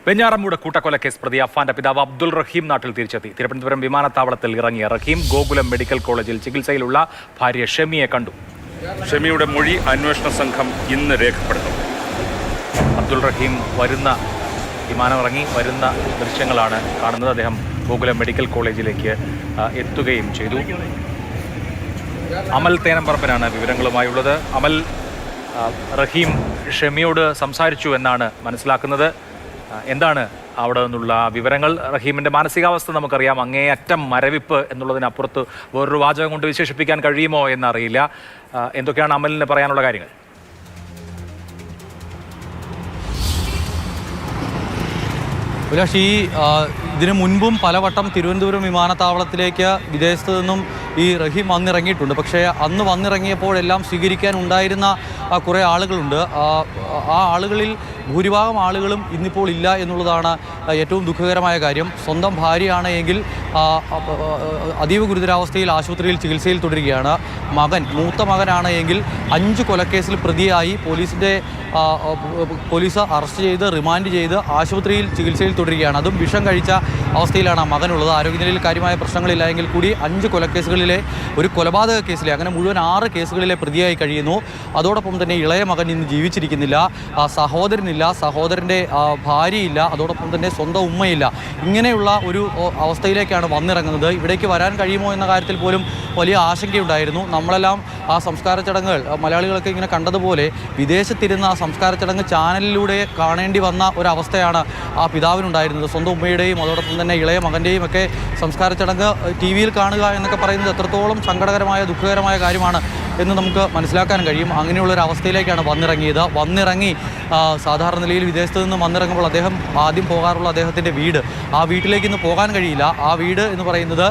വെഞ്ഞാറമൂട് കൂട്ടക്കൊലക്കേസ് പ്രതി അഫാന്റെ പിതാവ് അബ്ദുൾ റഹീം നാട്ടിൽ തിരിച്ചെത്തി. തിരുവനന്തപുരം വിമാനത്താവളത്തിൽ ഇറങ്ങിയ റഹീം ഗോകുലം മെഡിക്കൽ കോളേജിൽ ചികിത്സയിലുള്ള ഭാര്യ ഷെമിയെ കണ്ടു. ഷെമിയുടെ മൊഴി അന്വേഷണ സംഘം ഇന്ന് രേഖപ്പെടുത്തും. അബ്ദുൾ റഹീം വിമാനമിറങ്ങി വരുന്ന ദൃശ്യങ്ങളാണ് കാണുന്നത്. അദ്ദേഹം ഗോകുലം മെഡിക്കൽ കോളേജിലേക്ക് എത്തുകയും ചെയ്തു. അമൽ തേനമ്പറമ്പനാണ് വിവരങ്ങളുമായുള്ളത്. അമൽ, റഹീം ഷെമിയോട് സംസാരിച്ചു എന്നാണ് മനസ്സിലാക്കുന്നത്. എന്താണ് അവിടെ നിന്നുള്ള വിവരങ്ങൾ? റഹീമിൻ്റെ മാനസികാവസ്ഥ നമുക്കറിയാം, അങ്ങേയറ്റം മരവിപ്പ് എന്നുള്ളതിനപ്പുറത്ത് വേറൊരു വാചകം കൊണ്ട് വിശേഷിപ്പിക്കാൻ കഴിയുമോ എന്നറിയില്ല. എന്തൊക്കെയാണ് അമലിന് പറയാനുള്ള കാര്യങ്ങൾ? അഭിലാഷ്, ഇതിനു മുൻപും പലവട്ടം തിരുവനന്തപുരം വിമാനത്താവളത്തിലേക്ക് വിദേശത്തു നിന്നും ഈ റഹീം വന്നിറങ്ങിയിട്ടുണ്ട്. പക്ഷേ അന്ന് വന്നിറങ്ങിയപ്പോഴെല്ലാം സ്വീകരിക്കാൻ ഉണ്ടായിരുന്ന കുറേ ആളുകളുണ്ട്. ആ ആളുകളിൽ ഭൂരിഭാഗം ആളുകളും ഇന്നിപ്പോൾ ഇല്ല എന്നുള്ളതാണ് ഏറ്റവും ദുഃഖകരമായ കാര്യം. സ്വന്തം ഭാര്യയാണ് എങ്കിൽ അതീവ ഗുരുതരാവസ്ഥയിൽ ആശുപത്രിയിൽ ചികിത്സയിൽ തുടരുകയാണ്. മൂത്ത മകനാണ് എങ്കിൽ 5 കൊലക്കേസിൽ പ്രതിയായി പോലീസ് അറസ്റ്റ് ചെയ്ത് റിമാൻഡ് ചെയ്ത് ആശുപത്രിയിൽ ചികിത്സയിൽ തുടരുകയാണ്. അതും വിഷം കഴിച്ച അവസ്ഥയിലാണ് മകനുള്ളത്. ആരോഗ്യനിലയിൽ കാര്യമായ പ്രശ്നങ്ങളില്ല എങ്കിൽ കൂടി 5 കൊലക്കേസുകളിലെ ഒരു കൊലപാതക കേസിലെ, അങ്ങനെ മുഴുവൻ 6 കേസുകളിലെ പ്രതിയായി കഴിയുന്നു. അതോടൊപ്പം തന്നെ ഇളയ മകൻ ഇന്ന് ജീവിച്ചിരിക്കുന്നില്ല, സഹോദരനില്ല, സഹോദരൻ്റെ ഭാര്യയില്ല, അതോടൊപ്പം തന്നെ സ്വന്തം ഉമ്മയില്ല. ഇങ്ങനെയുള്ള ഒരു അവസ്ഥയിലേക്കാണ് വന്നിറങ്ങുന്നത്. ഇവിടേക്ക് വരാൻ കഴിയുമോ എന്ന കാര്യത്തിൽ പോലും വലിയ ആശങ്കയുണ്ടായിരുന്നു. നമ്മളെല്ലാം ആ സംസ്കാര ചടങ്ങുകൾ മലയാളികളൊക്കെ ഇങ്ങനെ കണ്ടതുപോലെ വിദേശത്തിരുന്ന ആ സംസ്കാര ചടങ്ങ് ചാനലിലൂടെ കാണേണ്ടി വന്ന ഒരവസ്ഥയാണ് ആ പിതാവിനുണ്ടായിരുന്നത്. സ്വന്തം ഉമ്മയുടെയും അതോടൊപ്പം തന്നെ ഇളയ മകൻ്റെയും ഒക്കെ സംസ്കാര ചടങ്ങ് ടി വിയിൽ കാണുക എന്നൊക്കെ പറയുന്നത് എത്രത്തോളം സങ്കടകരമായ ദുഃഖകരമായ കാര്യമാണ് എന്ന് നമുക്ക് മനസ്സിലാക്കാൻ കഴിയും. അങ്ങനെയുള്ളൊരു അവസ്ഥയിലേക്കാണ് വന്നിറങ്ങി സാധാരണ നിലയിൽ വിദേശത്ത് നിന്ന് വന്നിറങ്ങുമ്പോൾ അദ്ദേഹം ആദ്യം പോകാറുള്ള അദ്ദേഹത്തിൻ്റെ വീട്, ആ വീട്ടിലേക്ക് ഇന്ന് പോകാൻ കഴിയില്ല. ആ വീട് എന്ന് പറയുന്നത്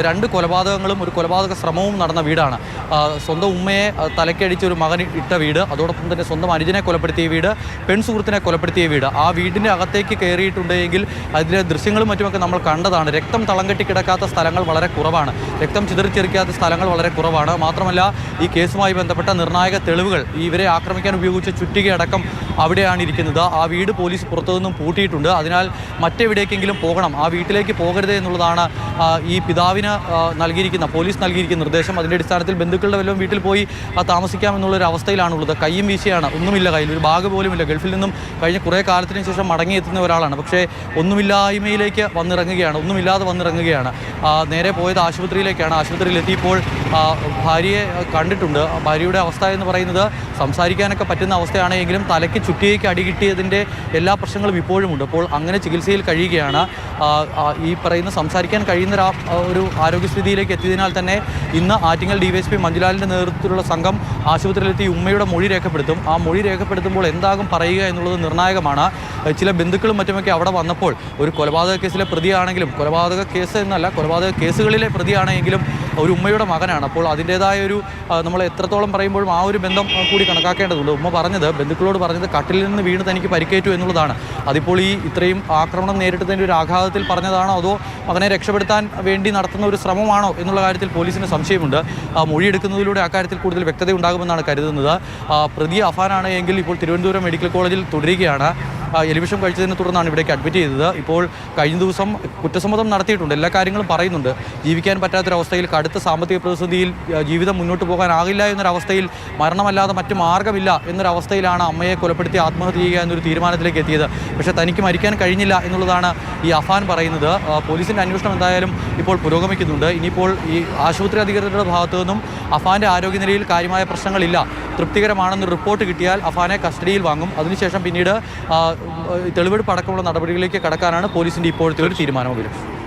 2 കൊലപാതകങ്ങളും ഒരു കൊലപാതക ശ്രമവും നടന്ന വീടാണ്. സ്വന്തം ഉമ്മയെ തലക്കടിച്ച ഒരു മകൻ ഇട്ട വീട്, അതോടൊപ്പം തന്നെ സ്വന്തം അനുജനെ കൊലപ്പെടുത്തിയ വീട്, പെൺസുഹൃത്തിനെ കൊലപ്പെടുത്തിയ വീട്. ആ വീടിൻ്റെ അകത്തേക്ക് കയറിയിട്ടുണ്ടെങ്കിൽ അതിലെ ദൃശ്യങ്ങളും മറ്റുമൊക്കെ നമ്മൾ കണ്ടതാണ്. രക്തം തളം കെട്ടി കിടക്കാത്ത സ്ഥലങ്ങൾ വളരെ കുറവാണ്, രക്തം ചിതറിച്ചെറിക്കാത്ത സ്ഥലങ്ങൾ വളരെ കുറവാണ്. മാത്രമല്ല ഈ കേസുമായി ബന്ധപ്പെട്ട നിർണായക തെളിവുകൾ, ഇവരെ ആക്രമിക്കാൻ ഉപയോഗിച്ച ചുറ്റികയടക്കം അവിടെയാണ് ഇരിക്കുന്നത്. ആ വീട് പോലീസ് പുറത്തുനിന്നും പൂട്ടിയിട്ടുണ്ട്. അതിനാൽ മറ്റെവിടേക്കെങ്കിലും പോകണം, ആ വീട്ടിലേക്ക് പോകരുത് എന്നുള്ളതാണ് ഈ പിതാവിന് പോലീസ് നൽകിയിരിക്കുന്ന നിർദ്ദേശം. അതിൻ്റെ അടിസ്ഥാനത്തിൽ ബന്ധുക്കളുടെ വല്ലതും വീട്ടിൽ പോയി താമസിക്കാമെന്നുള്ളൊരു അവസ്ഥയിലാണുള്ളത്. കയ്യും വീശിയാണ്, ഒന്നുമില്ല കയ്യിൽ, ഒരു ബാഗ് പോലുമില്ല. ഗൾഫിൽ നിന്നും കഴിഞ്ഞ കുറേ കാലത്തിന് ശേഷം മടങ്ങിയെത്തുന്ന ഒരാളാണ്. പക്ഷേ ഒന്നുമില്ലായ്മയിലേക്ക് ഒന്നുമില്ലാതെ വന്നിറങ്ങുകയാണ്. നേരെ പോയത് ആശുപത്രിയിലേക്കാണ്. ആശുപത്രിയിലെത്തിയപ്പോൾ ഭാര്യയെ കണ്ടിട്ടുണ്ട്. ഭാര്യയുടെ അവസ്ഥ എന്ന് പറയുന്നത് സംസാരിക്കാനൊക്കെ പറ്റുന്ന അവസ്ഥയാണെങ്കിലും തലയ്ക്ക് ചുറ്റിയേക്ക് അടികിട്ടിയതിൻ്റെ എല്ലാ പ്രശ്നങ്ങളും ഇപ്പോഴുമുണ്ട്. അപ്പോൾ അങ്ങനെ ചികിത്സയിൽ കഴിയുകയാണ്. ഈ പറയുന്ന സംസാരിക്കാൻ കഴിയുന്ന ഒരു ആരോഗ്യസ്ഥിതിയിലേക്ക് എത്തിയതിനാൽ തന്നെ ഇന്ന് ആറ്റിങ്ങൽ DYSP മഞ്ജുലാലിൻ്റെ നേതൃത്വത്തിലുള്ള സംഘം ആശുപത്രിയിലെത്തി ഉമ്മയുടെ മൊഴി രേഖപ്പെടുത്തും. ആ മൊഴി രേഖപ്പെടുത്തുമ്പോൾ എന്താകും പറയുക എന്നുള്ളത് നിർണായകമാണ്. ചില ബന്ധുക്കളും മറ്റുമൊക്കെ അവിടെ വന്നപ്പോൾ ഒരു കൊലപാതക കേസിലെ പ്രതിയാണെങ്കിലും, കൊലപാതക കേസ് എന്നല്ല, കൊലപാതക കേസുകളിലെ പ്രതിയാണെങ്കിലും ഒരു ഉമ്മയുടെ മകനാണ്. അപ്പോൾ അതിൻ്റേതായ ഒരു നമ്മൾ എത്രത്തോളം പറയുമ്പോഴും ആ ഒരു ബന്ധം കൂടി കണക്കാക്കേണ്ടതുണ്ട്. ഉമ്മ ബന്ധുക്കളോട് പറഞ്ഞത് കട്ടിലിൽ നിന്ന് വീണ് തനിക്ക് പരിക്കേറ്റു എന്നുള്ളതാണ്. അതിപ്പോൾ ഇത്രയും ആക്രമണം നേരിട്ടതിൻ്റെ ഒരു ആഘാതത്തിൽ പറഞ്ഞതാണോ അതോ മകനെ രക്ഷപ്പെടുത്താൻ വേണ്ടി നടത്തുന്ന ഒരു ശ്രമമാണോ എന്നുള്ള കാര്യത്തിൽ പോലീസിന് സംശയമുണ്ട്. മൊഴിയെടുക്കുന്നതിലൂടെ അക്കാര്യത്തിൽ കൂടുതൽ വ്യക്തത ഉണ്ടാകുമെന്നാണ് കരുതുന്നത്. പ്രതി അഫാനാണ് എങ്കിൽ ഇപ്പോൾ തിരുവനന്തപുരം മെഡിക്കൽ കോളേജിൽ തുടരുകയാണ്. എലിവിഷം കഴിച്ചതിനെ തുടർന്നാണ് ഇവിടേക്ക് അഡ്മിറ്റ് ചെയ്തത്. ഇപ്പോൾ കഴിഞ്ഞ ദിവസം കുറ്റസമ്മതം നടത്തിയിട്ടുണ്ട്, എല്ലാ കാര്യങ്ങളും പറയുന്നുണ്ട്. ജീവിക്കാൻ പറ്റാത്തൊരവസ്ഥയിൽ, കടുത്ത സാമ്പത്തിക പ്രതിസന്ധിയിൽ, ജീവിതം മുന്നോട്ട് പോകാനാകില്ല എന്നൊരവസ്ഥയിൽ, മരണമല്ലാതെ മറ്റു മാർഗ്ഗമില്ല എന്നൊരവസ്ഥയിലാണ് അമ്മയെ കൊലപ്പെടുത്തി ആത്മഹത്യ ചെയ്യുക എന്നൊരു തീരുമാനത്തിലേക്ക് എത്തിയത്. പക്ഷേ തനിക്ക് മരിക്കാൻ കഴിഞ്ഞില്ല എന്നുള്ളതാണ് ഈ അഫാൻ പറയുന്നത്. പോലീസിൻ്റെ അന്വേഷണം എന്തായാലും ഇപ്പോൾ പുരോഗമിക്കുന്നുണ്ട്. ഇനിയിപ്പോൾ ഈ ആശുപത്രി അധികൃതരുടെ ഭാഗത്തു നിന്നും അഫാൻ്റെ ആരോഗ്യനിലയിൽ കാര്യമായ പ്രശ്നങ്ങളില്ല, തൃപ്തികരമാണെന്ന് റിപ്പോർട്ട് കിട്ടിയാൽ അഫാനെ കസ്റ്റഡിയിൽ വാങ്ങും. അതിനുശേഷം പിന്നീട് തെളിവെടുപ്പ് അടക്കമുള്ള നടപടികളിലേക്ക് കടക്കാനാണ് പോലീസിൻ്റെ ഇപ്പോഴത്തെ ഒരു തീരുമാനം.